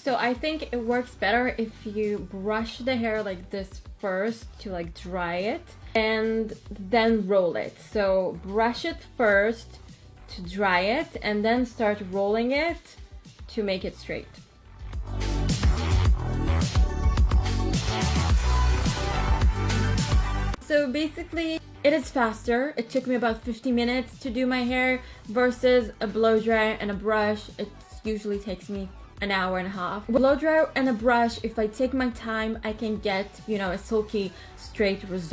So I think it works better if you brush the hair like this first to like dry it and then roll it. So brush it first to dry it and then start rolling it to make it straight. So basically it is faster. It took me about 50 minutes to do my hair versus a blow dryer and a brush. It usually takes me an hour and a half. With a blow dryer and a brush, if I take my time, I can get, you know, a silky straight result.